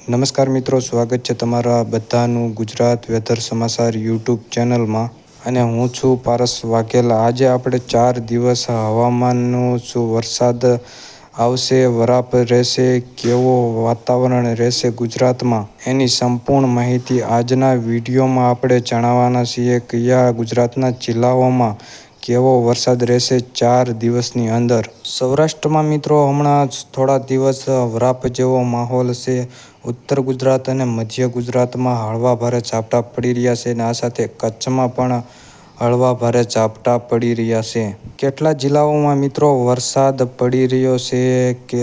નમસ્કાર મિત્રો, સ્વાગત છે તમારા બધાનું ગુજરાત વેધર સમાચાર યુટ્યુબ ચેનલમાં અને હું છું પારસ વાઘેલા। આજે આપણે 4 દિવસ હવામાનનું વરસાદ આવશે, વરાપ રહેશે, કેવો વાતાવરણ રહેશે ગુજરાતમાં, એની સંપૂર્ણ માહિતી આજના વિડીયોમાં આપણે જાણવાના છીએ। કયા ગુજરાતના જિલ્લાઓમાં કેવો વરસાદ રહેશે 4 દિવસની અંદર। સૌરાષ્ટ્રમાં મિત્રો હમણાં થોડા દિવસ વરાપ જેવો માહોલ છે। ઉત્તર ગુજરાત અને મધ્ય ગુજરાતમાં હળવા ભારે ઝાપટા પડી રહ્યા છે અને આ સાથે કચ્છમાં પણ હળવા ભારે ઝાપટા પડી રહ્યા છે। કેટલા જિલ્લાઓમાં મિત્રો વરસાદ પડી રહ્યો છે કે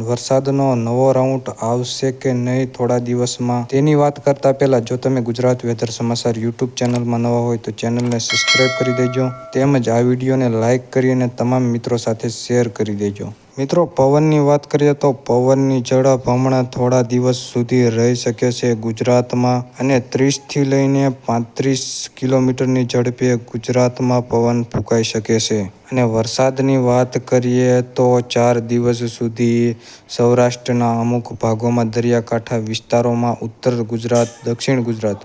વરસાદનો નવો રાઉન્ડ આવશે કે નહીં થોડા દિવસમાં, તેની વાત કરતા પહેલા જો તમે ગુજરાત વેધર સમાચાર યુટ્યુબ ચેનલમાં નવા હોય તો ચેનલને સબસ્ક્રાઈબ કરી દેજો, તેમજ આ વિડીયોને લાઇક કરી અને તમામ મિત્રો સાથે શેર કરી દેજો। મિત્રો પવનની વાત કરીએ તો પવનની ઝડપ હમણાં થોડા દિવસ સુધી રહી શકે છે ગુજરાતમાં અને 30થી લઈને 35 કિલોમીટરની ઝડપે ગુજરાતમાં પવન ફૂંકાઈ શકે છે। અને વરસાદની વાત કરીએ તો 4 દિવસ સુધી સૌરાષ્ટ્રના અમુક ભાગોમાં, દરિયાકાંઠા વિસ્તારોમાં, ઉત્તર ગુજરાત, દક્ષિણ ગુજરાત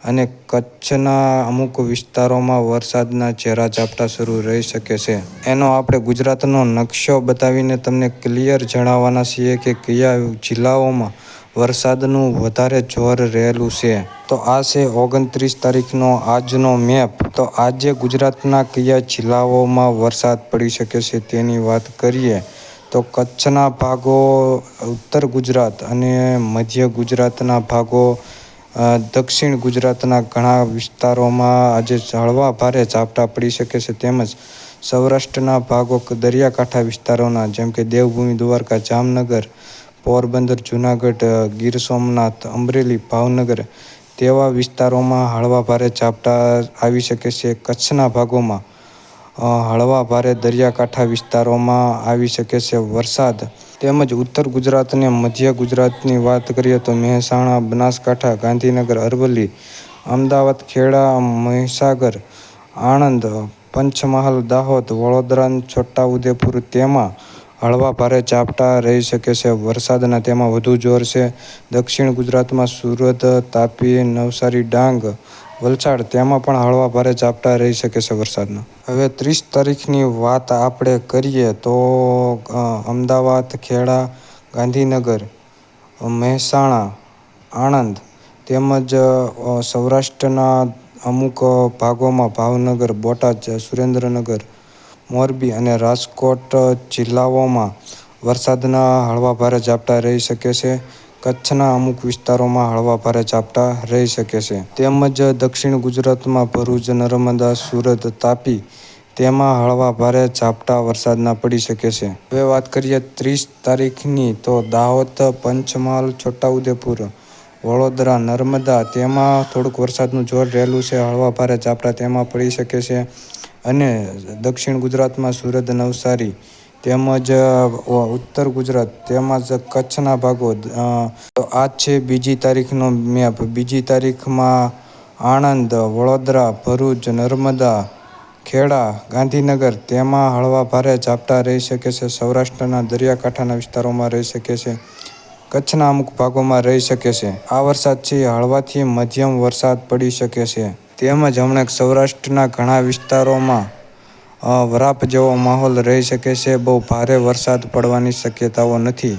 અને કચ્છના અમુક વિસ્તારોમાં વરસાદના ઝેરા ઝાપટા શરૂ રહી શકે છે। એનો આપણે ગુજરાતનો નકશો બતાવીને તમને ક્લિયર જણાવવાના છીએ કે કયા જિલ્લાઓમાં વરસાદનું વધારે જોર રહેલું છે। તો આ છે 29 તારીખનો આજનો મેપ। તો આજે ગુજરાતના કયા જિલ્લાઓમાં વરસાદ પડી શકે છે તેની વાત કરીએ તો કચ્છના ભાગો, ઉત્તર ગુજરાત અને મધ્ય ગુજરાતના ભાગો, દક્ષિણ ગુજરાતના ઘણા વિસ્તારોમાં આજે હળવા ભારે ઝાપટા પડી શકે છે, તેમજ સૌરાષ્ટ્રના ભાગો, દરિયાકાંઠા વિસ્તારોના જેમ કે દેવભૂમિ દ્વારકા, જામનગર, પોરબંદર, જૂનાગઢ, ગીર સોમનાથ, અમરેલી, ભાવનગર તેવા વિસ્તારોમાં હળવા ભારે ઝાપટા આવી શકે છે। કચ્છના ભાગોમાં હળવા ભારે, દરિયાકાંઠા વિસ્તારોમાં આવી શકે છે વરસાદ, તેમજ ઉત્તર ગુજરાત અને મધ્ય ગુજરાતની વાત કરીએ તો મહેસાણા, બનાસકાંઠા, ગાંધીનગર, અરવલ્લી, અમદાવાદ, ખેડા, મહીસાગર, આણંદ, પંચમહાલ, દાહોદ, વડોદરા, છોટાઉદેપુર તેમાં હળવા ભારે ઝાપટા રહી શકે છે વરસાદના, તેમાં વધુ જોર છે। દક્ષિણ ગુજરાતમાં સુરત, તાપી, નવસારી, ડાંગ, વલસાડ તેમાં પણ હળવા ભારે ઝાપટા રહી શકે છે વરસાદના। હવે 30 તારીખની વાત આપણે કરીએ તો અમદાવાદ, ખેડા, ગાંધીનગર, મહેસાણા, આણંદ તેમજ સૌરાષ્ટ્રના અમુક ભાગોમાં ભાવનગર, બોટાદ, સુરેન્દ્રનગર, મોરબી અને રાજકોટ જિલ્લાઓમાં વરસાદના હળવા ભારે ઝાપટા રહી શકે છે। કચ્છના અમુક વિસ્તારોમાં હળવા ભારે ઝાપટા રહી શકે છે, તેમજ દક્ષિણ ગુજરાતમાં ભરૂચ, નર્મદા, સુરત, તાપી તેમાં હળવા ભારે ઝાપટા વરસાદના પડી શકે છે। હવે વાત કરીએ 30 તારીખની તો દાહોદ, પંચમહાલ, છોટાઉદેપુર, વડોદરા, નર્મદા તેમાં થોડુંક વરસાદનું જોર રહેલું છે, હળવા ભારે ઝાપટા તેમાં પડી શકે છે। અને દક્ષિણ ગુજરાતમાં સુરત, નવસારી તેમજ ઉત્તર ગુજરાત તેમજ કચ્છના ભાગો, તો આ છે 2જી તારીખનો મેપ। 2જી તારીખમાં આણંદ, વડોદરા, ભરૂચ, નર્મદા, ખેડા, ગાંધીનગર તેમાં હળવા ભારે ઝાપટા રહી શકે છે, સૌરાષ્ટ્રના દરિયાકાંઠાના વિસ્તારોમાં રહી શકે છે, કચ્છના અમુક ભાગોમાં રહી શકે છે। આ વરસાદથી હળવાથી મધ્યમ વરસાદ પડી શકે છે, તેમજ હમણાં સૌરાષ્ટ્રના ઘણા વિસ્તારોમાં વરાપ જેવો માહોલ રહી શકે છે, બહુ ભારે વરસાદ પડવાની શક્યતાઓ નથી।